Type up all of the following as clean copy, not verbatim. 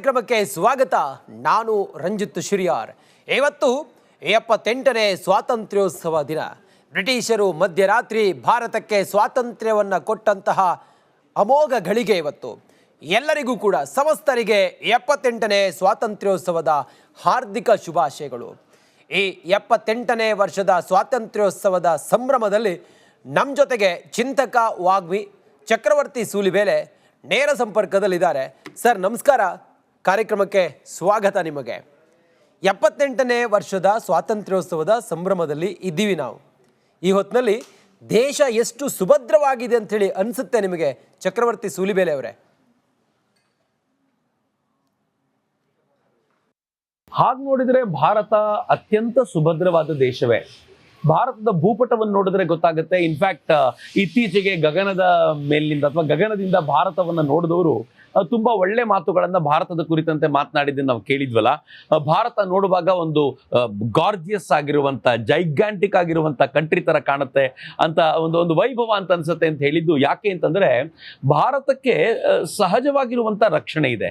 ಕಾರ್ಯಕ್ರಮಕ್ಕೆ ಸ್ವಾಗತ. ನಾನು ರಂಜಿತ್ ಶಿರಿಯಾರ್. ಇವತ್ತು 78ನೇ ಸ್ವಾತಂತ್ರ್ಯೋತ್ಸವ ದಿನ. ಬ್ರಿಟಿಷರು ಮಧ್ಯರಾತ್ರಿ ಭಾರತಕ್ಕೆ ಸ್ವಾತಂತ್ರ್ಯವನ್ನು ಕೊಟ್ಟಂತಹ ಅಮೋಘ ಗಳಿಗೆ ಇವತ್ತು. ಎಲ್ಲರಿಗೂ ಕೂಡ ಸಮಸ್ತರಿಗೆ 78ನೇ ಸ್ವಾತಂತ್ರ್ಯೋತ್ಸವದ ಹಾರ್ದಿಕ ಶುಭಾಶಯಗಳು. ಈ 78ನೇ ವರ್ಷದ ಸ್ವಾತಂತ್ರ್ಯೋತ್ಸವದ ಸಂಭ್ರಮದಲ್ಲಿ ನಮ್ಮ ಜೊತೆಗೆ ಚಿಂತಕ ವಾಗ್ಮಿ ಚಕ್ರವರ್ತಿ ಸೂಲಿಬೇಲೆ ನೇರ ಸಂಪರ್ಕದಲ್ಲಿದ್ದಾರೆ. ಸರ್ ನಮಸ್ಕಾರ, ಕಾರ್ಯಕ್ರಮಕ್ಕೆ ಸ್ವಾಗತ ನಿಮಗೆ. 78ನೇ ವರ್ಷದ ಸ್ವಾತಂತ್ರ್ಯೋತ್ಸವದ ಸಂಭ್ರಮದಲ್ಲಿ ಇದ್ದೀವಿ ನಾವು. ಈ ಹೊತ್ತಿನಲ್ಲಿ ದೇಶ ಎಷ್ಟು ಸುಭದ್ರವಾಗಿದೆ ಅಂಥೇಳಿ ಅನಿಸುತ್ತೆ ನಿಮಗೆ ಚಕ್ರವರ್ತಿ ಸೂಲಿಬೇಲೆ ಅವರೇ? ಹಾಗೆ ನೋಡಿದ್ರೆ ಭಾರತ ಅತ್ಯಂತ ಸುಭದ್ರವಾದ ದೇಶವೇ. ಭಾರತದ ಭೂಪಟವನ್ನು ನೋಡಿದ್ರೆ ಗೊತ್ತಾಗುತ್ತೆ. ಇನ್ಫ್ಯಾಕ್ಟ್ ಇತ್ತೀಚೆಗೆ ಗಗನದ ಮೇಲಿನಿಂದ ಅಥವಾ ಗಗನದಿಂದ ಭಾರತವನ್ನು ನೋಡಿದವರು ತುಂಬಾ ಒಳ್ಳೆ ಮಾತುಗಳನ್ನ ಭಾರತದ ಕುರಿತಂತೆ ಮಾತನಾಡಿದ್ದನ್ನು ನಾವು ಕೇಳಿದ್ವಲ್ಲ. ಭಾರತ ನೋಡುವಾಗ ಒಂದು ಗಾರ್ಜಿಯಸ್ ಆಗಿರುವಂತ, ಜೈಗ್ಯಾಂಟಿಕ್ ಆಗಿರುವಂತ ಕಂಟ್ರಿ ತರ ಕಾಣುತ್ತೆ ಅಂತ ಒಂದು ವೈಭವ ಅಂತ ಅನ್ಸುತ್ತೆ ಅಂತ ಹೇಳಿದ್ದು ಯಾಕೆ ಅಂತಂದ್ರೆ ಭಾರತಕ್ಕೆ ಸಹಜವಾಗಿರುವಂತ ರಕ್ಷಣೆ ಇದೆ.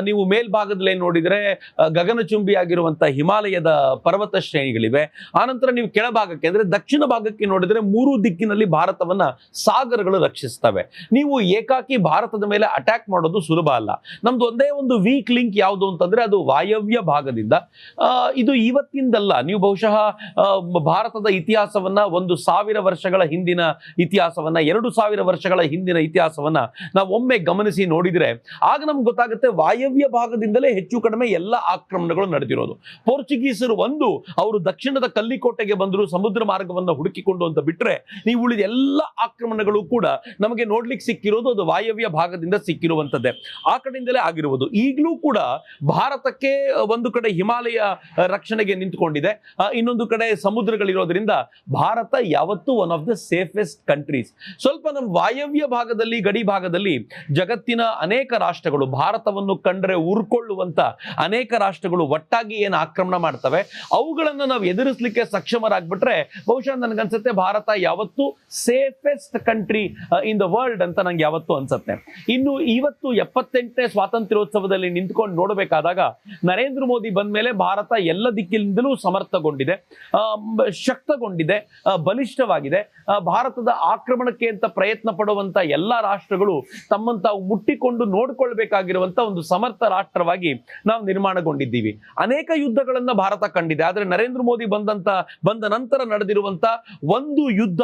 ನೀವು ಮೇಲ್ಭಾಗದಲ್ಲಿ ನೋಡಿದ್ರೆ ಗಗನಚುಂಬಿ ಆಗಿರುವಂತ ಹಿಮಾಲಯದ ಪರ್ವತ ಶ್ರೇಣಿಗಳಿವೆ. ಆನಂತರ ನೀವು ಕೆಳಭಾಗಕ್ಕೆ ಅಂದ್ರೆ ದಕ್ಷಿಣ ಭಾಗಕ್ಕೆ ನೋಡಿದ್ರೆ ಮೂರು ದಿಕ್ಕಿನಲ್ಲಿ ಭಾರತವನ್ನ ಸಾಗರಗಳು ರಕ್ಷಿಸ್ತವೆ. ನೀವು ಏಕಾಕಿ ಭಾರತದ ಮೇಲೆ ಅಟ್ಯಾಕ್ ಮಾಡೋದು ಸುಲಭ ಅಲ್ಲ. ನಮ್ದು ಒಂದೇ ಒಂದು ವೀಕ್ ಲಿಂಕ್ ಯಾವುದು ಅಂತಂದ್ರೆ ಅದು ವಾಯವ್ಯ ಭಾಗದಿಂದ. ಇದು ಇವತ್ತಿಂದಲ್ಲ, ನೀವು ಬಹುಶಃ ಭಾರತದ ಇತಿಹಾಸವನ್ನ 1000 ವರ್ಷಗಳ ಹಿಂದಿನ ಇತಿಹಾಸವನ್ನ, 2000 ವರ್ಷಗಳ ಹಿಂದಿನ ಇತಿಹಾಸವನ್ನ ನಾವು ಒಮ್ಮೆ ಗಮನಿಸಿ ನೋಡಿದ್ರೆ ಆಗ ನಮ್ಗೆ ಗೊತ್ತಾಗುತ್ತೆ ವಾಯವ್ಯ ಭಾಗದಿಂದಲೇ ಹೆಚ್ಚು ಕಡಿಮೆ ಎಲ್ಲ ಆಕ್ರಮಣಗಳು ನಡೆದಿರೋದು. ಪೋರ್ಚುಗೀಸರು ಅವರು ದಕ್ಷಿಣದ ಕಲ್ಲಿಕೋಟೆಗೆ ಬಂದರು, ಸಮುದ್ರ ಮಾರ್ಗವನ್ನ ಹುಡುಕಿಕೊಂಡು ಅಂತ ಬಿಟ್ರೆ ನೀವು ಉಳಿದ ಎಲ್ಲ ಆಕ್ರಮಣಗಳು ಕೂಡ ನಮಗೆ ನೋಡ್ಲಿಕ್ಕೆ ಸಿಕ್ಕಿರೋದು ಅದು ವಾಯವ್ಯ ಭಾಗದಿಂದ ಸಿಕ್ಕಿರುವಂತದ್ದೇ. ಆ ಕಡೆಯಿಂದಲೇ ಆಗಿರುವುದು. ಈಗಲೂ ಕೂಡ ಭಾರತಕ್ಕೆ ಒಂದು ಕಡೆ ಹಿಮಾಲಯ ರಕ್ಷಣೆಗೆ ನಿಂತುಕೊಂಡಿದೆ, ಇನ್ನೊಂದು ಕಡೆ ಸಮುದ್ರಗಳಿರೋದ್ರಿಂದ ಭಾರತ ಯಾವತ್ತೂ one of the safest countries. ಸ್ವಲ್ಪ ನಮ್ಮ ವಾಯವ್ಯ ಭಾಗದಲ್ಲಿ, ಗಡಿ ಭಾಗದಲ್ಲಿ ಜಗತ್ತಿನ ಅನೇಕ ರಾಷ್ಟ್ರಗಳು ಭಾರತವನ್ನು ಕಂಡ್ರೆ ಉರ್ಕೊಳ್ಳುವಂತ ಅನೇಕ ರಾಷ್ಟ್ರಗಳು ಒಟ್ಟಾಗಿ ಏನು ಆಕ್ರಮಣ ಮಾಡ್ತವೆ ಅವುಗಳನ್ನು ನಾವು ಎದುರಿಸಲಿಕ್ಕೆ ಸಕ್ಷಮರಾಗ್ಬಿಟ್ರೆ ಬಹುಶಃ ನನಗನ್ಸುತ್ತೆ ಭಾರತ ಯಾವತ್ತೂ safest country in the world ಅಂತ ನಂಗೆ ಯಾವತ್ತೂ ಅನ್ಸುತ್ತೆ. ಇನ್ನು ಇವತ್ತು 78ನೇ ಸ್ವಾತಂತ್ರ್ಯೋತ್ಸವದಲ್ಲಿ ನಿಂತ್ಕೊಂಡು ನೋಡಬೇಕಾದಾಗ ನರೇಂದ್ರ ಮೋದಿ ಬಂದ ಮೇಲೆ ಭಾರತ ಎಲ್ಲ ದಿಕ್ಕಿನಿಂದಲೂ ಸಮರ್ಥಗೊಂಡಿದೆ, ಶಕ್ತಗೊಂಡಿದೆ, ಬಲಿಷ್ಠವಾಗಿದೆ. ಭಾರತದ ಆಕ್ರಮಣಕ್ಕೆ ಅಂತ ಪ್ರಯತ್ನ ಪಡುವಂತ ಎಲ್ಲಾ ರಾಷ್ಟ್ರಗಳು ತಮ್ಮನ್ನು ತಾವು ಮುಟ್ಟಿಕೊಂಡು ನೋಡ್ಕೊಳ್ಬೇಕಾಗಿರುವಂತ ಒಂದು ಸಮರ್ಥ ರಾಷ್ಟ್ರವಾಗಿ ನಾವು ನಿರ್ಮಾಣಗೊಂಡಿದ್ದೀವಿ. ಅನೇಕ ಯುದ್ಧಗಳನ್ನ ಭಾರತ ಕಂಡಿದೆ. ಆದ್ರೆ ನರೇಂದ್ರ ಮೋದಿ ಬಂದ ನಂತರ ನಡೆದಿರುವಂತ ಒಂದು ಯುದ್ಧ,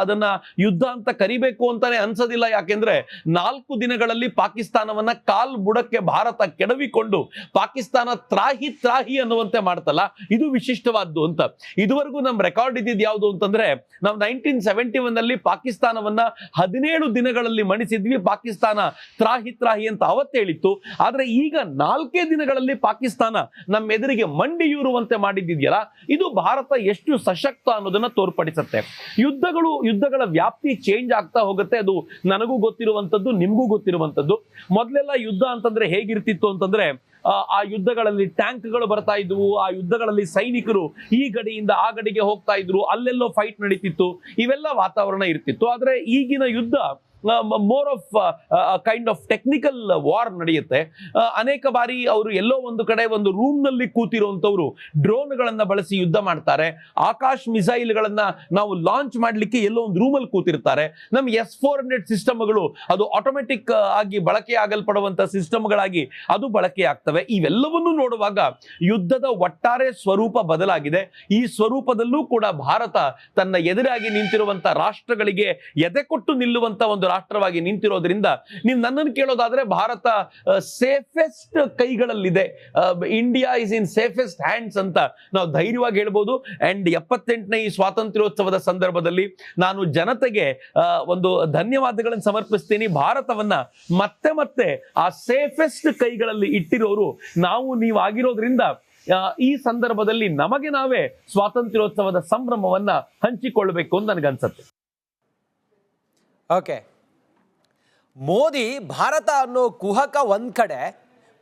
ಅದನ್ನ ಯುದ್ಧ ಅಂತ ಕರಿಬೇಕು ಅಂತಾನೆ ಅನ್ಸೋದಿಲ್ಲ. ಯಾಕೆಂದ್ರೆ 4 ದಿನಗಳಲ್ಲಿ ಪಾಕಿಸ್ತಾನವನ್ನ ಕಾಲ್ ಬುಡಕ್ಕೆ ಭಾರತ ಕೆಡವಿಕೊಂಡು ಪಾಕಿಸ್ತಾನ ತ್ರಾಹಿ ಅನ್ನುವಂತೆ ಮಾಡ್ತಲ್ಲ, ಇದು ವಿಶಿಷ್ಟವಾದ್ದು ಅಂತ. ಇದುವರೆಗೂ ನಮ್ ರೆಕಾರ್ಡ್ ಇದ್ದಿದ್ದು ಯಾವುದು ಅಂತಂದ್ರೆ ನಾವು 1971 ನಲ್ಲಿ ಪಾಕಿಸ್ತಾನವನ್ನ 17 ದಿನಗಳಲ್ಲಿ ಮಣಿಸಿದ್ವಿ. ಪಾಕಿಸ್ತಾನ ತ್ರಾಹಿ ಅಂತ ಅವತ್ತು ಹೇಳಿತ್ತು. ಆದ್ರೆ ಈಗ 4 ದಿನಗಳಲ್ಲಿ ಪಾಕಿಸ್ತಾನ ನಮ್ಮ ಎದುರಿಗೆ ಮಂಡಿಯೂರುವಂತೆ ಮಾಡಿದ್ದಿದೆಯಲ್ಲ, ಇದು ಭಾರತ ಎಷ್ಟು ಸಶಕ್ತ ಅನ್ನೋದನ್ನ ತೋರ್ಪಡಿಸುತ್ತೆ. ಯುದ್ಧಗಳ ವ್ಯಾಪ್ತಿ ಚೇಂಜ್ ಆಗ್ತಾ ಹೋಗುತ್ತೆ. ಅದು ನನಗೂ ಗೊತ್ತಿರುವಂತದ್ದು, ನಿಮ್ಗೂ ಗೊತ್ತಿರುವಂತದ್ದು. ಮೊದಲೆಲ್ಲ ಯುದ್ಧ ಅಂತಂದ್ರೆ ಹೇಗಿರ್ತಿತ್ತು ಅಂತಂದ್ರೆ ಆ ಯುದ್ಧಗಳಲ್ಲಿ ಟ್ಯಾಂಕ್ಗಳು ಬರ್ತಾ ಇದ್ವು, ಆ ಯುದ್ಧಗಳಲ್ಲಿ ಸೈನಿಕರು ಈ ಗಡಿಯಿಂದ ಆ ಗಡಿಗೆ ಹೋಗ್ತಾ ಇದ್ರು, ಅಲ್ಲೆಲ್ಲೋ ಫೈಟ್ ನಡೀತಿತ್ತು, ಇವೆಲ್ಲ ವಾತಾವರಣ ಇರ್ತಿತ್ತು. ಆದ್ರೆ ಈಗಿನ ಯುದ್ಧ more of kind of technical war ನಡೆಯುತ್ತೆ. ಅನೇಕ ಬಾರಿ ಅವರು ಎಲ್ಲೋ ಒಂದು ಕಡೆ ಒಂದು ರೂಮ್ ನಲ್ಲಿ ಕೂತಿರುವಂತವ್ರು ಡ್ರೋನ್ಗಳನ್ನ ಬಳಸಿ ಯುದ್ಧ ಮಾಡ್ತಾರೆ. ಆಕಾಶ್ ಮಿಸೈಲ್ಗಳನ್ನ ನಾವು ಲಾಂಚ್ ಮಾಡ್ಲಿಕ್ಕೆ ಎಲ್ಲೋ ಒಂದು ರೂಮ್ ಅಲ್ಲಿ ಕೂತಿರ್ತಾರೆ. ನಮ್ಮ S-400 ಸಿಸ್ಟಮ್ಗಳು ಅದು ಆಟೋಮೆಟಿಕ್ ಆಗಿ ಬಳಕೆ ಆಗಲ್ಪಡುವಂತ ಸಿಸ್ಟಮ್ಗಳಾಗಿ ಅದು ಬಳಕೆ ಆಗ್ತವೆ. ಇವೆಲ್ಲವನ್ನೂ ನೋಡುವಾಗ ಯುದ್ಧದ ಒಟ್ಟಾರೆ ಸ್ವರೂಪ ಬದಲಾಗಿದೆ. ಈ ಸ್ವರೂಪದಲ್ಲೂ ಕೂಡ ಭಾರತ ತನ್ನ ಎದುರಾಗಿ ನಿಂತಿರುವಂತ ರಾಷ್ಟ್ರಗಳಿಗೆ ಎದೆ ಕೊಟ್ಟು ನಿಲ್ಲುವಂತ ಒಂದು ರಾಷ್ಟ್ರವಾಗಿ ನಿಂತಿರೋದ್ರಿಂದ ನೀವು ನನ್ನನ್ನು ಕೇಳೋದಾದ್ರೆ ಭಾರತ ಸೇಫೆಸ್ಟ್ ಕೈಗಳಲ್ಲಿದೆ. India is in safest hands ಅಂತ ನಾವು ಧೈರ್ಯವಾಗಿ ಹೇಳ್ಬೋದು. ಅಂಡ್ 78ನೇ ಈ ಸ್ವಾತಂತ್ರ್ಯೋತ್ಸವದ ಸಂದರ್ಭದಲ್ಲಿ ನಾನು ಜನತೆಗೆ ಒಂದು ಧನ್ಯವಾದಗಳನ್ನು ಸಮರ್ಪಿಸ್ತೀನಿ. ಭಾರತವನ್ನ ಮತ್ತೆ ಆ ಸೇಫೆಸ್ಟ್ ಕೈಗಳಲ್ಲಿ ಇಟ್ಟಿರೋರು ನೀವು ಆಗಿರೋದ್ರಿಂದ ಈ ಸಂದರ್ಭದಲ್ಲಿ ನಮಗೆ ನಾವೇ ಸ್ವಾತಂತ್ರ್ಯೋತ್ಸವದ ಸಂಭ್ರಮವನ್ನ ಹಂಚಿಕೊಳ್ಳಬೇಕು ಅಂತ ನನಗನ್ಸುತ್ತೆ. ಓಕೆ, ಮೋದಿ ಭಾರತ ಅನ್ನೋ ಕುಹಕ ಒಂದ್ ಕಡೆ,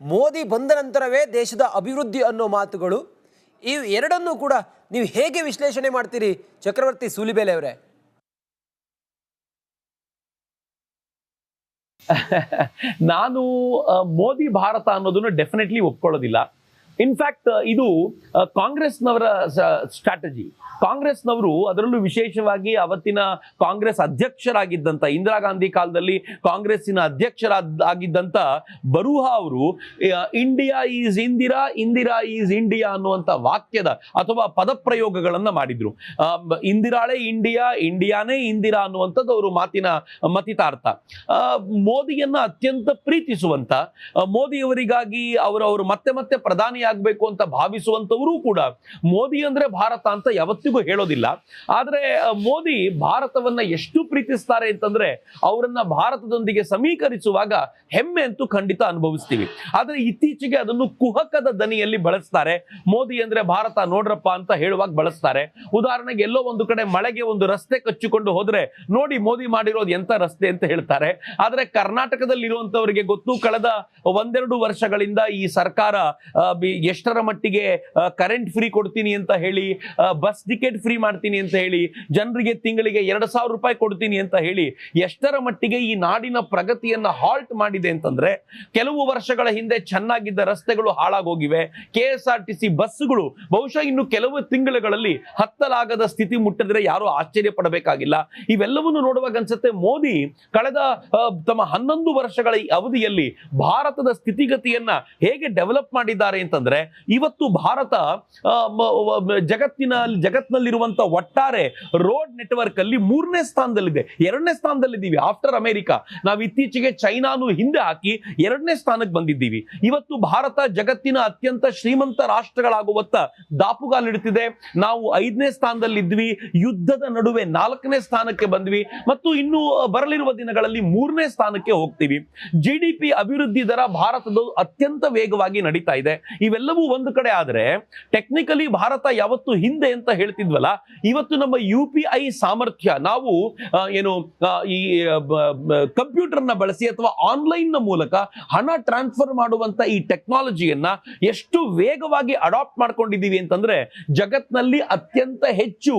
ಮೋದಿ ಬಂದ ನಂತರವೇ ದೇಶದ ಅಭಿವೃದ್ಧಿ ಅನ್ನೋ ಮಾತುಗಳು, ಇವು ಎರಡನ್ನೂ ಕೂಡ ನೀವು ಹೇಗೆ ವಿಶ್ಲೇಷಣೆ ಮಾಡ್ತೀರಿ ಚಕ್ರವರ್ತಿ ಸೂಲಿಬೇಲೆ ಅವರೇ? ನಾನು ಮೋದಿ ಭಾರತ ಅನ್ನೋದನ್ನು ಡೆಫಿನೆಟ್ಲಿ ಒಪ್ಕೊಳ್ಳೋದಿಲ್ಲ. ಇನ್ಫ್ಯಾಕ್ಟ್ ಇದು ಕಾಂಗ್ರೆಸ್ನವರ ಸ್ಟ್ರಾಟಜಿ. ಕಾಂಗ್ರೆಸ್ನವರು, ಅದರಲ್ಲೂ ವಿಶೇಷವಾಗಿ ಅವತ್ತಿನ ಕಾಂಗ್ರೆಸ್ ಅಧ್ಯಕ್ಷರಾಗಿದ್ದಂಥ ಇಂದಿರಾ ಗಾಂಧಿ ಕಾಲದಲ್ಲಿ ಕಾಂಗ್ರೆಸ್ಸಿನ ಅಧ್ಯಕ್ಷರಾಗಿದ್ದಂಥ ಬರೂಹಾ ಅವರು India is Indira, Indira is India ಅನ್ನುವಂಥ ವಾಕ್ಯದ ಅಥವಾ ಪದಪ್ರಯೋಗಗಳನ್ನು ಮಾಡಿದ್ರು. ಇಂದಿರಾಳೇ ಇಂಡಿಯಾ, ಇಂಡಿಯಾನೇ ಇಂದಿರಾ ಅನ್ನುವಂಥದ್ದು ಅವರು ಮಾತಿನ ಮತಿತಾರ್ಥ. ಮೋದಿಯನ್ನ ಅತ್ಯಂತ ಪ್ರೀತಿಸುವಂತ, ಮೋದಿಯವರಿಗಾಗಿ ಅವರು ಮತ್ತೆ ಮತ್ತೆ ಪ್ರಧಾನಿ ಆಗ್ಬೇಕು ಅಂತ ಭಾವಿಸುವಂತವರು ಕೂಡ ಮೋದಿ ಅಂದ್ರೆ ಭಾರತ ಅಂತ ಯಾವತ್ತಿಗೂ ಹೇಳೋದಿಲ್ಲ. ಆದ್ರೆ ಮೋದಿ ಭಾರತವನ್ನ ಎಷ್ಟು ಪ್ರೀತಿಸ್ತಾರೆ ಅಂತಂದ್ರೆ ಅವರನ್ನ ಭಾರತದೊಂದಿಗೆ ಸಮೀಕರಿಸುವಾಗ ಹೆಮ್ಮೆ ಅಂತೂ ಖಂಡಿತ ಅನುಭವಿಸ್ತೀವಿ. ಆದ್ರೆ ಇತ್ತೀಚೆಗೆ ಅದನ್ನು ಕುಹಕದ ದನಿಯಲ್ಲಿ ಬಳಸ್ತಾರೆ. ಮೋದಿ ಅಂದ್ರೆ ಭಾರತ ನೋಡ್ರಪ್ಪ ಅಂತ ಹೇಳುವಾಗ ಬಳಸ್ತಾರೆ. ಉದಾಹರಣೆಗೆ ಎಲ್ಲೋ ಒಂದು ಕಡೆ ಮಳೆಗೆ ಒಂದು ರಸ್ತೆ ಕಚ್ಚಿಕೊಂಡು ಹೋದ್ರೆ ನೋಡಿ ಮೋದಿ ಮಾಡಿರೋದು ಎಂತ ರಸ್ತೆ ಅಂತ ಹೇಳ್ತಾರೆ. ಆದ್ರೆ ಕರ್ನಾಟಕದಲ್ಲಿ ಇರುವಂತವರಿಗೆ ಗೊತ್ತು, ಕಳೆದ ಒಂದೆರಡು ವರ್ಷಗಳಿಂದ ಈ ಸರ್ಕಾರ ಎಷ್ಟರ ಮಟ್ಟಿಗೆ ಕರೆಂಟ್ ಫ್ರೀ ಕೊಡ್ತೀನಿ ಅಂತ ಹೇಳಿ, ಬಸ್ ಟಿಕೆಟ್ ಫ್ರೀ ಮಾಡ್ತೀನಿ ಅಂತ ಹೇಳಿ, ಜನರಿಗೆ ತಿಂಗಳಿಗೆ 2,000 ರೂಪಾಯಿ ಕೊಡ್ತೀನಿ ಅಂತ ಹೇಳಿ ಎಷ್ಟರ ಮಟ್ಟಿಗೆ ಈ ನಾಡಿನ ಪ್ರಗತಿಯನ್ನ ಹಾಲ್ಟ್ ಮಾಡಿದೆ ಅಂತಂದ್ರೆ, ಕೆಲವು ವರ್ಷಗಳ ಹಿಂದೆ ಚೆನ್ನಾಗಿದ್ದ ರಸ್ತೆಗಳು ಹಾಳಾಗೋಗಿವೆ. KSRTC ಬಸ್ಗಳು ಬಹುಶಃ ಇನ್ನು ಕೆಲವು ತಿಂಗಳುಗಳಲ್ಲಿ ಹತ್ತಲಾಗದ ಸ್ಥಿತಿ ಮುಟ್ಟಿದ್ರೆ ಯಾರು ಆಶ್ಚರ್ಯ ಪಡಬೇಕಾಗಿಲ್ಲ. ಇವೆಲ್ಲವನ್ನು ನೋಡುವಾಗ ಅನ್ಸುತ್ತೆ ಮೋದಿ ಕಳೆದ ತಮ್ಮ 11 ವರ್ಷಗಳ ಈ ಅವಧಿಯಲ್ಲಿ ಭಾರತದ ಸ್ಥಿತಿಗತಿಯನ್ನ ಹೇಗೆ ಡೆವಲಪ್ ಮಾಡಿದ್ದಾರೆ ಅಂತಂದ್ರೆ, ಇವತ್ತು ಭಾರತ ಜಗತ್ತಿನಲ್ಲಿರುವಂತ ಒಟ್ಟಾರೆ ರೋಡ್ ನೆಟ್ವರ್ಕ್ ಅಲ್ಲಿ 3ನೇ ಸ್ಥಾನದಲ್ಲಿದೆ. 2ನೇ ಸ್ಥಾನದಲ್ಲಿದ್ದೀವಿ ಆಫ್ಟರ್ ಅಮೆರಿಕ. ನಾವು ಇತ್ತೀಚೆಗೆ ಚೈನಾನು ಹಿಂದೆ ಹಾಕಿ 2ನೇ ಸ್ಥಾನಕ್ಕೆ ಬಂದಿದ್ದೀವಿ. ಇವತ್ತು ಭಾರತ ಜಗತ್ತಿನ ಅತ್ಯಂತ ಶ್ರೀಮಂತ ರಾಷ್ಟ್ರಗಳಾಗುವತ್ತ ದಾಪುಗಾಲಿಡುತ್ತಿದೆ. ನಾವು 5ನೇ ಸ್ಥಾನದಲ್ಲಿದ್ವಿ, ಯುದ್ಧದ ನಡುವೆ 4ನೇ ಸ್ಥಾನಕ್ಕೆ ಬಂದ್ವಿ, ಮತ್ತು ಇನ್ನು ಬರಲಿರುವ ದಿನಗಳಲ್ಲಿ 3ನೇ ಸ್ಥಾನಕ್ಕೆ ಹೋಗ್ತೀವಿ. GDP ಅಭಿವೃದ್ಧಿ ದರ ಭಾರತದ ಅತ್ಯಂತ ವೇಗವಾಗಿ ನಡೀತಾ ಇದೆ. ಇವೆಲ್ಲವೂ ಒಂದು ಕಡೆ ಆದ್ರೆ ಟೆಕ್ನಿಕಲಿ ಭಾರತ ಯಾವತ್ತು ಹಿಂದೆ ಅಂತ ಹೇಳ್ತಿದ್ವಲ್ಲ, ಇವತ್ತು ನಮ್ಮ UPI ಸಾಮರ್ಥ್ಯ, ನಾವು ಈ ಕಂಪ್ಯೂಟರ್ ನ ಬಳಸಿ ಅಥವಾ ಆನ್ಲೈನ್ ನ ಮೂಲಕ ಹಣ ಟ್ರಾನ್ಸ್ಫರ್ ಮಾಡುವಂತ ಈ ಟೆಕ್ನಾಲಜಿಯನ್ನ ಎಷ್ಟು ವೇಗವಾಗಿ ಅಡಾಪ್ಟ್ ಮಾಡ್ಕೊಂಡಿದ್ದೀವಿ ಅಂತಂದ್ರೆ, ಜಗತ್ನಲ್ಲಿ ಅತ್ಯಂತ ಹೆಚ್ಚು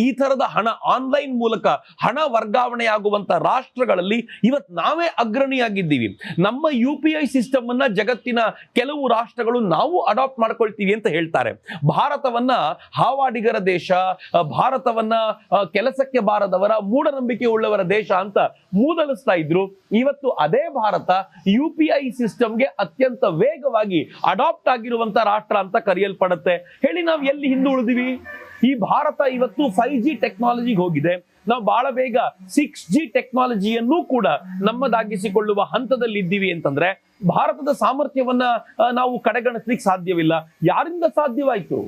ಈ ತರದ ಹಣ ಆನ್ಲೈನ್ ಮೂಲಕ ಹಣ ವರ್ಗಾವಣೆ ಆಗುವಂತ ರಾಷ್ಟ್ರಗಳಲ್ಲಿ ಇವತ್ತು ನಾವೇ ಅಗ್ರಣಿಯಾಗಿದ್ದೀವಿ. ನಮ್ಮ UPI ಸಿಸ್ಟಮ್ ಅನ್ನ ಜಗತ್ತಿನ ಕೆಲವು ರಾಷ್ಟ್ರಗಳು ನಾವು ಅಡಾಪ್ಟ್ ಮಾಡ್ಕೊಳ್ತೀವಿ ಅಂತ ಹೇಳ್ತಾರೆ. ಭಾರತವನ್ನ ಹಾವಾಡಿಗರ ದೇಶ, ಭಾರತವನ್ನ ಕೆಲಸಕ್ಕೆ ಬಾರದವರ, ಮೂಢನಂಬಿಕೆ ಉಳ್ಳವರ ದೇಶ ಅಂತ ಮೂದಲಿಸ್ತಾ ಇದ್ರು. ಇವತ್ತು ಅದೇ ಭಾರತ UPI ಸಿಸ್ಟಮ್ಗೆ ಅತ್ಯಂತ ವೇಗವಾಗಿ ಅಡಾಪ್ಟ್ ಆಗಿರುವಂತ ರಾಷ್ಟ್ರ ಅಂತ ಕರೆಯಲ್ಪಡುತ್ತೆ. ಹೇಳಿ, ನಾವು ಎಲ್ಲಿ ಹಿಂದೆ ಉಳಿದಿವಿ? ಈ ಭಾರತ ಇವತ್ತು 5G ಟೆಕ್ನಾಲಜಿಗೆ ಹೋಗಿದೆ. ನಾವು ಬಹಳ ಬೇಗ 6G ಟೆಕ್ನಾಲಜಿಯನ್ನು ಕೂಡ ನಮ್ಮದಾಗಿಸಿಕೊಳ್ಳುವ ಹಂತದಲ್ಲಿ ಇದ್ದೀವಿ ಅಂತಂದ್ರೆ, ಭಾರತದ ಸಾಮರ್ಥ್ಯವನ್ನ ನಾವು ಕಡೆಗಣಿಸ್ಲಿಕ್ಕೆ ಸಾಧ್ಯವಿಲ್ಲ. ಯಾರಿಂದ ಸಾಧ್ಯವಾಯಿತು?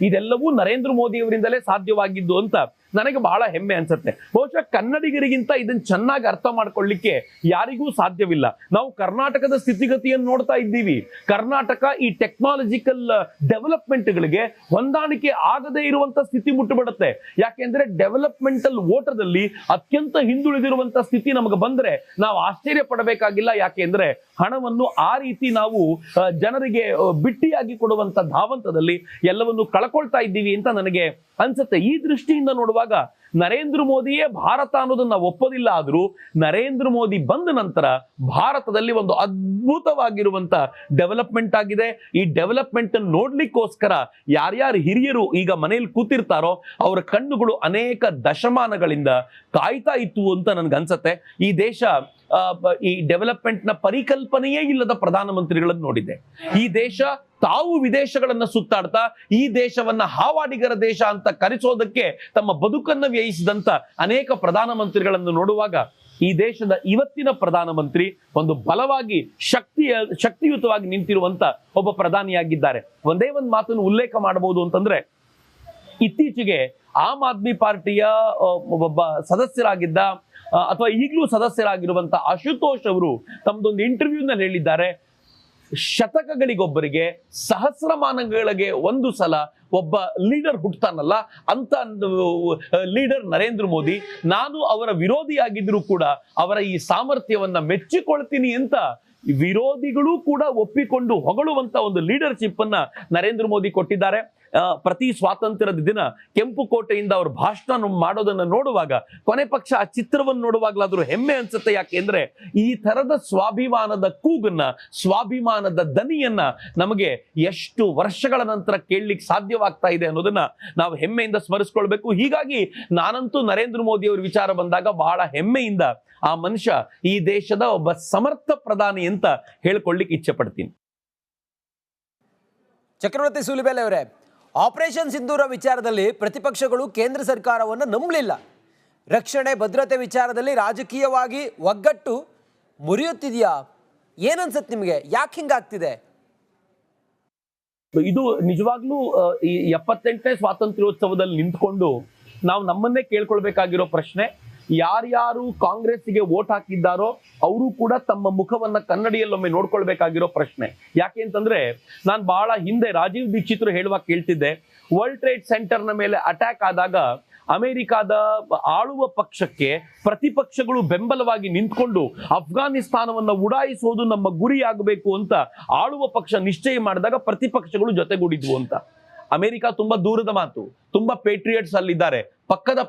ಇದೆಲ್ಲವೂ ನರೇಂದ್ರ ಮೋದಿ ಅವರಿಂದಲೇ ಸಾಧ್ಯವಾಗಿದ್ದು ಅಂತ ನನಗೆ ಬಹಳ ಹೆಮ್ಮೆ ಅನ್ಸುತ್ತೆ. ಬಹುಶಃ ಕನ್ನಡಿಗರಿಗಿಂತ ಇದನ್ನ ಚೆನ್ನಾಗಿ ಅರ್ಥ ಮಾಡ್ಕೊಳ್ಳಿಕ್ಕೆ ಯಾರಿಗೂ ಸಾಧ್ಯವಿಲ್ಲ. ನಾವು ಕರ್ನಾಟಕದ ಸ್ಥಿತಿಗತಿಯನ್ನು ನೋಡ್ತಾ ಇದ್ದೀವಿ. ಕರ್ನಾಟಕ ಈ ಟೆಕ್ನಾಲಜಿಕಲ್ ಡೆವಲಪ್ಮೆಂಟ್ಗಳಿಗೆ ಹೊಂದಾಣಿಕೆ ಆಗದೇ ಇರುವಂತ ಸ್ಥಿತಿ ಮುಟ್ಟುಬಿಡುತ್ತೆ. ಯಾಕೆಂದ್ರೆ ಡೆವಲಪ್ಮೆಂಟಲ್ ಓಟದಲ್ಲಿ ಅತ್ಯಂತ ಹಿಂದುಳಿದಿರುವಂತ ಸ್ಥಿತಿ ನಮಗೆ ಬಂದ್ರೆ ನಾವು ಆಶ್ಚರ್ಯ ಪಡಬೇಕಾಗಿಲ್ಲ. ಯಾಕೆಂದ್ರೆ ಹಣವನ್ನು ಆ ರೀತಿ ನಾವು ಜನರಿಗೆ ಬಿಟ್ಟಿಯಾಗಿ ಕೊಡುವಂತ ಧಾವಂತದಲ್ಲಿ ಎಲ್ಲವನ್ನು ಕಳ್ಕೊಳ್ತಾ ಇದ್ದೀವಿ ಅಂತ ನನಗೆ ಅನ್ಸುತ್ತೆ. ಈ ದೃಷ್ಟಿಯಿಂದ ನೋಡುವಾಗ ನರೇಂದ್ರ ಮೋದಿಯೇ ಭಾರತ ಅನ್ನೋದನ್ನ ಒಪ್ಪೋದಿಲ್ಲ. ಆದ್ರೂ ನರೇಂದ್ರ ಮೋದಿ ಬಂದ ನಂತರ ಭಾರತದಲ್ಲಿ ಒಂದು ಅದ್ಭುತವಾಗಿರುವಂತ ಡೆವಲಪ್ಮೆಂಟ್ ಆಗಿದೆ. ಈ ಡೆವಲಪ್ಮೆಂಟ್ ಅನ್ನು ನೋಡ್ಲಿಕ್ಕೋಸ್ಕರ ಯಾರ್ಯಾರು ಹಿರಿಯರು ಈಗ ಮನೆಯಲ್ಲಿ ಕೂತಿರ್ತಾರೋ ಅವರ ಕಣ್ಣುಗಳು ಅನೇಕ ದಶಮಾನಗಳಿಂದ ಕಾಯ್ತಾ ಇತ್ತು ಅಂತ ನನ್ಗನ್ಸತ್ತೆ. ಈ ದೇಶ ಈ ಡೆವಲಪ್ಮೆಂಟ್ ನ ಪರಿಕಲ್ಪನೆಯೇ ಇಲ್ಲದ ಪ್ರಧಾನಮಂತ್ರಿಗಳನ್ನು ನೋಡಿದೆ. ಈ ದೇಶ ತಾವು ವಿದೇಶಗಳನ್ನ ಸುತ್ತಾಡ್ತಾ ಈ ದೇಶವನ್ನ ಹಾವಾಡಿಗರ ದೇಶ ಅಂತ ಕರೆಸೋದಕ್ಕೆ ತಮ್ಮ ಬದುಕನ್ನ ವ್ಯಯಿಸಿದಂತ ಅನೇಕ ಪ್ರಧಾನಮಂತ್ರಿಗಳನ್ನು ನೋಡುವಾಗ ಈ ದೇಶದ ಇವತ್ತಿನ ಪ್ರಧಾನಮಂತ್ರಿ ಒಂದು ಬಲವಾಗಿ ಶಕ್ತಿಯುತವಾಗಿ ನಿಂತಿರುವಂತ ಒಬ್ಬ ಪ್ರಧಾನಿಯಾಗಿದ್ದಾರೆ. ಒಂದೇ ಒಂದು ಮಾತನ್ನು ಉಲ್ಲೇಖ ಮಾಡಬಹುದು ಅಂತಂದ್ರೆ, ಇತ್ತೀಚೆಗೆ ಆಮ್ ಆದ್ಮಿ ಪಾರ್ಟಿಯ ಒಬ್ಬ ಸದಸ್ಯರಾಗಿದ್ದ ಅಥವಾ ಈಗಲೂ ಸದಸ್ಯರಾಗಿರುವಂತ ಆಶುತೋಷ್ ಅವರು ತಮ್ಮದೊಂದು ಇಂಟರ್ವ್ಯೂನಲ್ಲಿ ಹೇಳಿದ್ದಾರೆ, ಶತಕಗಳಿಗೊಬ್ಬರಿಗೆ ಸಹಸ್ರಮಾನಗಳಿಗೆ ಒಂದು ಸಲ ಒಬ್ಬ ಲೀಡರ್ ಹುಟ್ಟುತ್ತಾನಲ್ಲ, ಅಂತ ಲೀಡರ್ ನರೇಂದ್ರ ಮೋದಿ. ನಾನು ಅವರ ವಿರೋಧಿಯಾಗಿದ್ರು ಕೂಡ ಅವರ ಈ ಸಾಮರ್ಥ್ಯವನ್ನ ಮೆಚ್ಚಿಕೊಳ್ತೀನಿ ಅಂತ ವಿರೋಧಿಗಳು ಕೂಡ ಒಪ್ಪಿಕೊಂಡು ಹೊಗಳುವಂತ ಒಂದು ಲೀಡರ್ಶಿಪ್ ಅನ್ನ ನರೇಂದ್ರ ಮೋದಿ ಕೊಟ್ಟಿದ್ದಾರೆ. ಪ್ರತಿ ಸ್ವಾತಂತ್ರ್ಯದ ದಿನ ಕೆಂಪು ಕೋಟೆಯಿಂದ ಅವ್ರ ಭಾಷಣ ಮಾಡೋದನ್ನ ನೋಡುವಾಗ ಕೊನೆ ಪಕ್ಷ ಆ ಚಿತ್ರವನ್ನು ನೋಡುವಾಗ್ಲಾದ್ರೂ ಹೆಮ್ಮೆ ಅನ್ಸುತ್ತೆ. ಯಾಕೆಂದ್ರೆ ಈ ತರದ ಸ್ವಾಭಿಮಾನದ ಕೂಗನ್ನ, ಸ್ವಾಭಿಮಾನದ ದನಿಯನ್ನ ನಮಗೆ ಎಷ್ಟು ವರ್ಷಗಳ ನಂತರ ಕೇಳಲಿಕ್ಕೆ ಸಾಧ್ಯವಾಗ್ತಾ ಇದೆ ಅನ್ನೋದನ್ನ ನಾವು ಹೆಮ್ಮೆಯಿಂದ ಸ್ಮರಿಸ್ಕೊಳ್ಬೇಕು. ಹೀಗಾಗಿ ನಾನಂತೂ ನರೇಂದ್ರ ಮೋದಿ ಅವರ ವಿಚಾರ ಬಂದಾಗ ಬಹಳ ಹೆಮ್ಮೆಯಿಂದ ಆ ಮನುಷ್ಯ ಈ ದೇಶದ ಒಬ್ಬ ಸಮರ್ಥ ಪ್ರಧಾನಿ ಅಂತ ಹೇಳ್ಕೊಳ್ಳಿಕ್ಕೆ ಇಚ್ಛೆ ಪಡ್ತೀನಿ. ಚಕ್ರವರ್ತಿ ಸೂಲಿಬೆಲೆ ಅವರೇ, ಆಪರೇಷನ್ ಸಿಂಧೂರ ವಿಚಾರದಲ್ಲಿ ಪ್ರತಿಪಕ್ಷಗಳು ಕೇಂದ್ರ ಸರ್ಕಾರವನ್ನು ನಂಬಲಿಲ್ಲ. ರಕ್ಷಣೆ ಭದ್ರತೆ ವಿಚಾರದಲ್ಲಿ ರಾಜಕೀಯವಾಗಿ ಒಗ್ಗಟ್ಟು ಮುರಿಯುತ್ತಿದೆಯಾ? ಏನನ್ಸತ್ತೆ ನಿಮಗೆ? ಯಾಕೆ ಹಿಂಗಾಗ್ತಿದೆ? ಇದು ನಿಜವಾಗ್ಲೂ ಈ 78ನೇ ಸ್ವಾತಂತ್ರ್ಯೋತ್ಸವದಲ್ಲಿ ನಿಂತ್ಕೊಂಡು ನಾವು ನಮ್ಮನ್ನೇ ಕೇಳ್ಕೊಳ್ಬೇಕಾಗಿರೋ ಪ್ರಶ್ನೆ, ಯಾರ್ಯಾರು ಕಾಂಗ್ರೆಸ್ಗೆ ವೋಟ್ ಹಾಕಿದ್ದಾರೋ ಅವರು ಕೂಡ ತಮ್ಮ ಮುಖವನ್ನ ಕನ್ನಡಿಯಲ್ಲೊಮ್ಮೆ ನೋಡ್ಕೊಳ್ಬೇಕಾಗಿರೋ ಪ್ರಶ್ನೆ. ಯಾಕೆ ಅಂತಂದ್ರೆ ನಾನು ಬಹಳ ಹಿಂದೆ ರಾಜೀವ್ ದೀಕ್ಷಿತರು ಹೇಳುವಾಗ ಕೇಳ್ತಿದ್ದೆ, ವರ್ಲ್ಡ್ ಟ್ರೇಡ್ ಸೆಂಟರ್ನ ಮೇಲೆ ಅಟ್ಯಾಕ್ ಆದಾಗ ಅಮೆರಿಕಾದ ಆಳುವ ಪಕ್ಷಕ್ಕೆ ಪ್ರತಿಪಕ್ಷಗಳು ಬೆಂಬಲವಾಗಿ ನಿಂತ್ಕೊಂಡು ಅಫ್ಘಾನಿಸ್ತಾನವನ್ನ ಉಡಾಯಿಸೋದು ನಮ್ಮ ಗುರಿಯಾಗಬೇಕು ಅಂತ ಆಳುವ ಪಕ್ಷ ನಿಶ್ಚಯ ಮಾಡಿದಾಗ ಪ್ರತಿಪಕ್ಷಗಳು ಜೊತೆಗೂಡಿದ್ವು ಅಂತ. ಅಮೆರಿಕ ತುಂಬಾ ದೂರದ ಮಾತು, ತುಂಬಾ ಪೇಟ್ರಿಯಟ್ಸ್ ಅಲ್ಲಿದ್ದಾರೆ. ಪಕ್ಕದ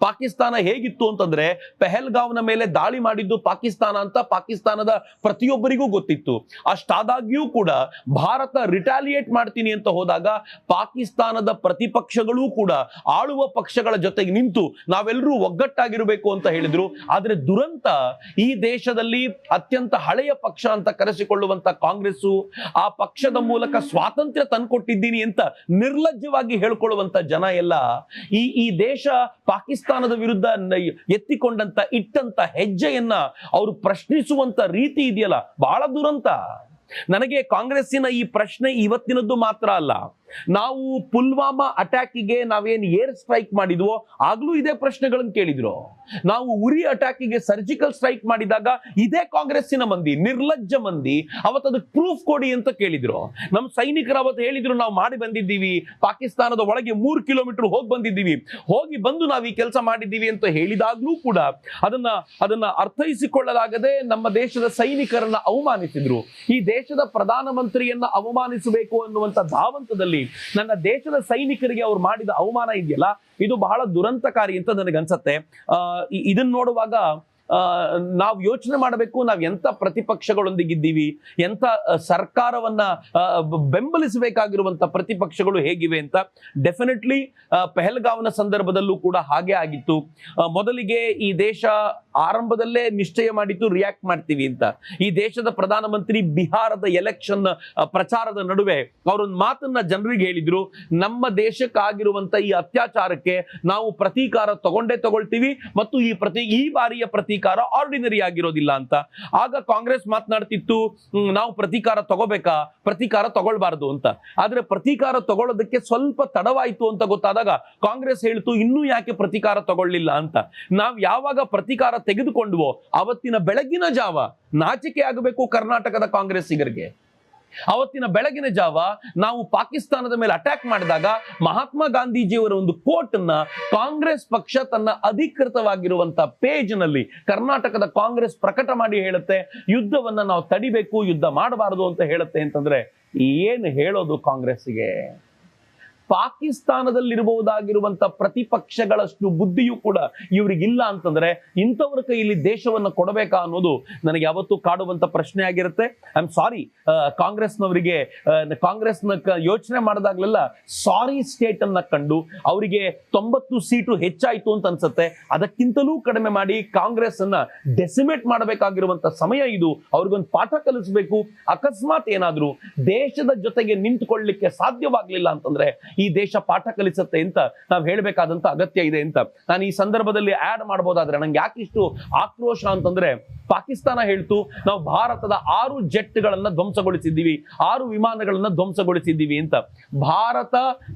ಪಾಕಿಸ್ತಾನ ಹೇಗಿತ್ತು ಅಂತಂದ್ರೆ ಪೆಹಲ್ಗಾವ್ನ ಮೇಲೆ ದಾಳಿ ಮಾಡಿದ್ದು ಪಾಕಿಸ್ತಾನ ಅಂತ ಪಾಕಿಸ್ತಾನದ ಪ್ರತಿಯೊಬ್ಬರಿಗೂ ಗೊತ್ತಿತ್ತು. ಅಷ್ಟಾದಾಗ್ಯೂ ಕೂಡ ಭಾರತ ರಿಟಾಲಿಯೇಟ್ ಮಾಡ್ತೀನಿ ಅಂತ ಹೋದಾಗ ಪಾಕಿಸ್ತಾನದ ಪ್ರತಿಪಕ್ಷಗಳೂ ಕೂಡ ಆಳುವ ಪಕ್ಷಗಳ ಜೊತೆಗೆ ನಿಂತು ನಾವೆಲ್ಲರೂ ಒಗ್ಗಟ್ಟಾಗಿರಬೇಕು ಅಂತ ಹೇಳಿದ್ರು. ಆದ್ರೆ ದುರಂತ, ಈ ದೇಶದಲ್ಲಿ ಅತ್ಯಂತ ಹಳೆಯ ಪಕ್ಷ ಅಂತ ಕರೆಸಿಕೊಳ್ಳುವಂತ ಕಾಂಗ್ರೆಸ್ ಆ ಪಕ್ಷದ ಮೂಲಕ ಸ್ವಾತಂತ್ರ್ಯ ತಂದ್ಕೊಟ್ಟಿದ್ದೀನಿ ಅಂತ ನಿರ್ಲಜ್ಜವಾಗಿ ಹೇಳ್ಕೊಳ್ಳುವಂತ ಜನ ಎಲ್ಲ ಈ ದೇಶ ಪಾಕಿಸ್ತಾನದ ವಿರುದ್ಧ ಇಟ್ಟಂತ ಹೆಜ್ಜೆಯನ್ನ ಅವರು ಪ್ರಶ್ನಿಸುವಂತ ರೀತಿ ಇದೆಯಲ್ಲ, ಬಹಳ ದುರಂತ. ನನಗೆ ಕಾಂಗ್ರೆಸ್ಸಿನ ಈ ಪ್ರಶ್ನೆ ಇವತ್ತಿನದ್ದು ಮಾತ್ರ ಅಲ್ಲ, ನಾವು ಪುಲ್ವಾಮಾ ಅಟ್ಯಾಕಿಗೆ ನಾವೇನು ಏರ್ ಸ್ಟ್ರೈಕ್ ಮಾಡಿದ್ವೋ ಆಗ್ಲೂ ಇದೇ ಪ್ರಶ್ನೆಗಳನ್ನು ಕೇಳಿದ್ರು. ನಾವು ಉರಿ ಅಟ್ಯಾಕಿಗೆ ಸರ್ಜಿಕಲ್ ಸ್ಟ್ರೈಕ್ ಮಾಡಿದಾಗ ಇದೇ ಕಾಂಗ್ರೆಸ್ಸಿನ ಮಂದಿ, ನಿರ್ಲಜ್ಜ ಮಂದಿ ಅವತ್ತು ಅದಕ್ಕೆ ಪ್ರೂಫ್ ಕೊಡಿ ಅಂತ ಕೇಳಿದ್ರು. ನಮ್ಮ ಸೈನಿಕರು ಅವತ್ತು ಹೇಳಿದ್ರು, ನಾವು ಮಾಡಿ ಬಂದಿದ್ದೀವಿ, ಪಾಕಿಸ್ತಾನದ ಒಳಗೆ 3 ಕಿಲೋಮೀಟರ್ ಹೋಗಿ ಬಂದಿದ್ದೀವಿ, ಹೋಗಿ ಬಂದು ನಾವು ಈ ಕೆಲಸ ಮಾಡಿದ್ದೀವಿ ಅಂತ ಹೇಳಿದಾಗ್ಲೂ ಕೂಡ ಅದನ್ನ ಅರ್ಥೈಸಿಕೊಳ್ಳಲಾಗದೆ ನಮ್ಮ ದೇಶದ ಸೈನಿಕರನ್ನ ಅವಮಾನಿಸಿದ್ರು. ಈ ದೇಶದ ಪ್ರಧಾನಮಂತ್ರಿಯನ್ನ ಅವಮಾನಿಸಬೇಕು ಅನ್ನುವಂತ ಧಾವಂತದಲ್ಲಿ ನನ್ನ ದೇಶದ ಸೈನಿಕರಿಗೆ ಅವ್ರು ಮಾಡಿದ ಅವಮಾನ ಇದೆಯಲ್ಲ, ಇದು ಬಹಳ ದುರಂತಕಾರಿ ಅಂತ ನನಗನ್ಸತ್ತೆ. ಇದನ್ನ ನೋಡುವಾಗ ನಾವು ಯೋಚನೆ ಮಾಡಬೇಕು, ನಾವು ಎಂತ ಪ್ರತಿಪಕ್ಷಗಳೊಂದಿಗಿದ್ದೀವಿ, ಎಂತ ಸರ್ಕಾರವನ್ನ ಬೆಂಬಲಿಸಬೇಕಾಗಿರುವಂತ ಪ್ರತಿಪಕ್ಷಗಳು ಹೇಗಿವೆ ಅಂತ. ಡೆಫಿನೆಟ್ಲಿ ಪೆಹಲ್ಗಾವ್ನ ಸಂದರ್ಭದಲ್ಲೂ ಕೂಡ ಹಾಗೆ ಆಗಿತ್ತು. ಮೊದಲಿಗೆ ಈ ದೇಶ ಆರಂಭದಲ್ಲೇ ನಿಶ್ಚಯ ಮಾಡಿತ್ತು ರಿಯಾಕ್ಟ್ ಮಾಡ್ತೀವಿ ಅಂತ. ಈ ದೇಶದ ಪ್ರಧಾನಮಂತ್ರಿ ಬಿಹಾರದ ಎಲೆಕ್ಷನ್ ಪ್ರಚಾರದ ನಡುವೆ ಅವರೊಂದು ಮಾತನ್ನ ಜನರಿಗೆ ಹೇಳಿದ್ರು, ನಮ್ಮ ದೇಶಕ್ಕಾಗಿರುವಂತ ಈ ಅತ್ಯಾಚಾರಕ್ಕೆ ನಾವು ಪ್ರತೀಕಾರ ತಗೊಳ್ತೀವಿ ಮತ್ತು ಈ ಬಾರಿಯ ಪ್ರತೀಕಾರ ಆರ್ಡಿನರಿ ಆಗಿರೋದಿಲ್ಲ ಅಂತ. ಆಗ ಕಾಂಗ್ರೆಸ್ ಮಾತನಾಡ್ತಿತ್ತು, ನಾವು ಪ್ರತೀಕಾರ ತಗೋಬೇಕಾ, ಪ್ರತೀಕಾರ ತಗೊಳ್ಬಾರ್ದು ಅಂತ. ಆದ್ರೆ ಪ್ರತೀಕಾರ ತಗೊಳ್ಳೋದಕ್ಕೆ ಸ್ವಲ್ಪ ತಡವಾಯಿತು ಅಂತ ಗೊತ್ತಾದಾಗ ಕಾಂಗ್ರೆಸ್ ಹೇಳ್ತು, ಇನ್ನೂ ಯಾಕೆ ಪ್ರತೀಕಾರ ತಗೊಳ್ಳಿಲ್ಲ ಅಂತ. ನಾವು ಯಾವಾಗ ಪ್ರತೀಕಾರ ತೆಗೆದುಕೊಂಡ್ವೋ ಅವತ್ತಿನ ಬೆಳಗಿನ ಜಾವ ನಾಚಿಕೆ ಆಗಬೇಕು ಕರ್ನಾಟಕದ ಕಾಂಗ್ರೆಸ್ಸಿಗರಿಗೆ. ಅವತ್ತಿನ ಬೆಳಗಿನ ಜಾವ ನಾವು ಪಾಕಿಸ್ತಾನದ ಮೇಲೆ ಅಟ್ಯಾಕ್ ಮಾಡಿದಾಗ ಮಹಾತ್ಮ ಗಾಂಧೀಜಿಯವರ ಒಂದು ಕೋಟ್ ಅನ್ನ ಕಾಂಗ್ರೆಸ್ ಪಕ್ಷ ತನ್ನ ಅಧಿಕೃತವಾಗಿರುವಂತ ಪೇಜ್ ನಲ್ಲಿ ಕರ್ನಾಟಕದ ಕಾಂಗ್ರೆಸ್ ಪ್ರಕಟ ಮಾಡಿ ಹೇಳುತ್ತೆ, ಯುದ್ಧವನ್ನ ನಾವು ತಡಿಬೇಕು, ಯುದ್ಧ ಮಾಡಬಾರದು ಅಂತ ಹೇಳುತ್ತೆ. ಅಂತಂದ್ರೆ ಏನು ಹೇಳೋದು ಕಾಂಗ್ರೆಸ್ಸಿಗೆ? ಪಾಕಿಸ್ತಾನದಲ್ಲಿರಬಹುದಾಗಿರುವಂತ ಪ್ರತಿಪಕ್ಷಗಳಷ್ಟು ಬುದ್ಧಿಯೂ ಕೂಡ ಇವರಿಗಿಲ್ಲ ಅಂತಂದ್ರೆ ಇಂಥವ್ರ ಕೈಯಲ್ಲಿ ದೇಶವನ್ನ ಕೊಡಬೇಕಾ ಅನ್ನೋದು ನನಗೆ ಯಾವತ್ತೂ ಕಾಡುವಂತ ಪ್ರಶ್ನೆ ಆಗಿರುತ್ತೆ. ಐ ಆಮ್ ಸಾರಿ, ಕಾಂಗ್ರೆಸ್ನವರಿಗೆ ಕಾಂಗ್ರೆಸ್ನ ಯೋಚನೆ ಮಾಡಿದಾಗ್ಲೆಲ್ಲ ಸಾರಿ ಸ್ಟೇಟ್ ಅನ್ನ ಕಂಡು ಅವರಿಗೆ 90 ಸೀಟು ಹೆಚ್ಚಾಯ್ತು ಅಂತ ಅನ್ಸುತ್ತೆ. ಅದಕ್ಕಿಂತಲೂ ಕಡಿಮೆ ಮಾಡಿ ಕಾಂಗ್ರೆಸ್ ಅನ್ನ ಡೆಸಿಮೇಟ್ ಮಾಡಬೇಕಾಗಿರುವಂತ ಸಮಯ ಇದು. ಅವ್ರಿಗೊಂದು ಪಾಠ ಕಲಿಸಬೇಕು. ಅಕಸ್ಮಾತ್ ಏನಾದ್ರೂ ದೇಶದ ಜೊತೆಗೆ ನಿಂತುಕೊಳ್ಳಲಿಕ್ಕೆ ಸಾಧ್ಯವಾಗ್ಲಿಲ್ಲ ಅಂತಂದ್ರೆ ಈ ದೇಶ ಪಾಠ ಕಲಿಸುತ್ತೆ ಅಂತ ನಾವು ಹೇಳಬೇಕಾದಂತ ಅಗತ್ಯ ಇದೆ ಅಂತ ನಾನು ಈ ಸಂದರ್ಭದಲ್ಲಿ ಆಡ್ ಮಾಡಬಹುದಾದ್ರೆ, ನಂಗೆ ಯಾಕಿಷ್ಟು ಆಕ್ರೋಶ ಅಂತಂದ್ರೆ, ಪಾಕಿಸ್ತಾನ ಹೇಳ್ತು ನಾವು ಭಾರತದ 6 ಜೆಟ್ಗಳನ್ನ ಧ್ವಂಸಗೊಳಿಸಿದ್ದೀವಿ, 6 ವಿಮಾನಗಳನ್ನ ಧ್ವಂಸಗೊಳಿಸಿದ್ದೀವಿ ಅಂತ. ಭಾರತ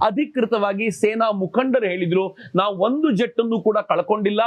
ಅಧಿಕೃತವಾಗಿ ಸೇನಾ ಮುಖಂಡರು ಹೇಳಿದ್ರು, ನಾವು 1 ಜೆಟ್ ಅನ್ನು ಕೂಡ ಕಳ್ಕೊಂಡಿಲ್ಲ,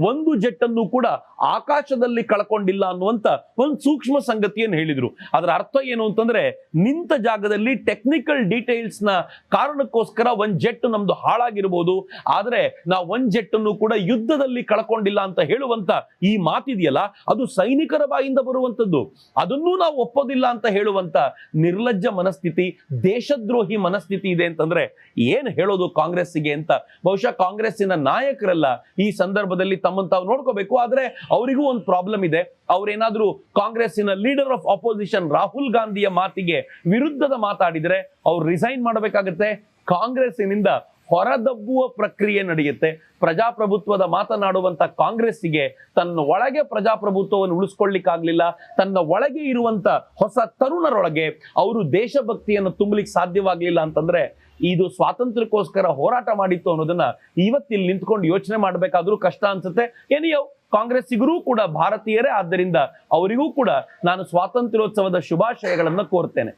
1 ಜೆಟ್ ಅನ್ನು ಕೂಡ ಆಕಾಶದಲ್ಲಿ ಕಳ್ಕೊಂಡಿಲ್ಲ ಅನ್ನುವಂತ ಒಂದು ಸೂಕ್ಷ್ಮ ಸಂಗತಿಯನ್ನು ಹೇಳಿದ್ರು. ಅದರ ಅರ್ಥ ಏನು ಅಂತಂದ್ರೆ, ನಿಂತ ಜಾಗದಲ್ಲಿ ಟೆಕ್ನಿಕಲ್ ಡೀಟೇಲ್ಸ್ ನ ಕಾರಣಕ್ಕೋಸ್ಕರ ಒಂದ್ ಜೆಟ್ ನಮ್ದು ಹಾಳಾಗಿರ್ಬೋದು, ಆದ್ರೆ ನಾವು ಒಂದ್ ಜೆಟ್ ಅನ್ನು ಕೂಡ ಯುದ್ಧದಲ್ಲಿ ಕಳ್ಕೊಂಡಿಲ್ಲ ಅಂತ ಹೇಳುವಂತ ಈ ಮಾತಿದೆಯಲ್ಲ, ಅದು ಸೈನಿಕರ ಬಾಯಿಂದ ಬರುವಂತದ್ದು. ಅದನ್ನೂ ನಾವು ಒಪ್ಪೋದಿಲ್ಲ ಅಂತ ಹೇಳುವಂತ ನಿರ್ಲಜ್ಜ ಮನಸ್ಥಿತಿ, ದೇಶದ್ರೋಹಿ ಮನಸ್ಥಿತಿ ಇದೆ ಅಂತಂದ್ರೆ ಏನ್ ಹೇಳೋದು ಕಾಂಗ್ರೆಸ್ಸಿಗೆ ಅಂತ ಬಹುಶಃ ಕಾಂಗ್ರೆಸ್ಸಿನ ನಾಯಕರೆಲ್ಲ ಈ ಸಂದರ್ಭದಲ್ಲಿ ತಮ್ಮನ್ನು ತಾವು ನೋಡ್ಕೋಬೇಕು. ಆದ್ರೆ ಅವರಿಗೂ ಒಂದು ಪ್ರಾಬ್ಲಮ್ ಇದೆ. ಅವ್ರೇನಾದ್ರೂ ಕಾಂಗ್ರೆಸ್ಸಿನ ಲೀಡರ್ ಆಫ್ ಅಪೋಸಿಷನ್ ರಾಹುಲ್ ಗಾಂಧಿಯ ಮಾತಿಗೆ ವಿರುದ್ಧದ ಮಾತಾಡಿದ್ರೆ ಅವ್ರು ರಿಸೈನ್ ಮಾಡಬೇಕಾಗತ್ತೆ. ಕಾಂಗ್ರೆಸ್ಸಿನಿಂದ ಹೊರದಬ್ಬುವ ಪ್ರಕ್ರಿಯೆ ನಡೆಯುತ್ತೆ. ಪ್ರಜಾಪ್ರಭುತ್ವದ ಮಾತನಾಡುವಂತ ಕಾಂಗ್ರೆಸ್ಸಿಗೆ ತನ್ನ ಒಳಗೆ ಪ್ರಜಾಪ್ರಭುತ್ವವನ್ನು ಉಳಿಸ್ಕೊಳ್ಳಿಕ್ಕಾಗ್ಲಿಲ್ಲ. ತನ್ನ ಒಳಗೆ ಇರುವಂತ ಹೊಸ ತರುಣರೊಳಗೆ ಅವರು ದೇಶಭಕ್ತಿಯನ್ನು ತುಂಬಲಿಕ್ಕೆ ಸಾಧ್ಯವಾಗ್ಲಿಲ್ಲ ಅಂತಂದ್ರೆ ಇದು ಸ್ವಾತಂತ್ರ್ಯಕ್ಕೋಸ್ಕರ ಹೋರಾಟ ಮಾಡಿತ್ತು ಅನ್ನೋದನ್ನ ಇವತ್ತಿಲ್ಲಿ ನಿಂತ್ಕೊಂಡು ಯೋಚನೆ ಮಾಡಬೇಕಾದ್ರೂ ಕಷ್ಟ ಅನ್ಸುತ್ತೆ. ಏನಿಯೋ ಕಾಂಗ್ರೆಸ್ಸಿಗರೂ ಕೂಡ ಭಾರತೀಯರೇ, ಆದ್ದರಿಂದ ಅವರಿಗೂ ಕೂಡ ನಾನು ಸ್ವಾತಂತ್ರ್ಯೋತ್ಸವದ ಶುಭಾಶಯಗಳನ್ನ ಕೋರ್ತೇನೆ.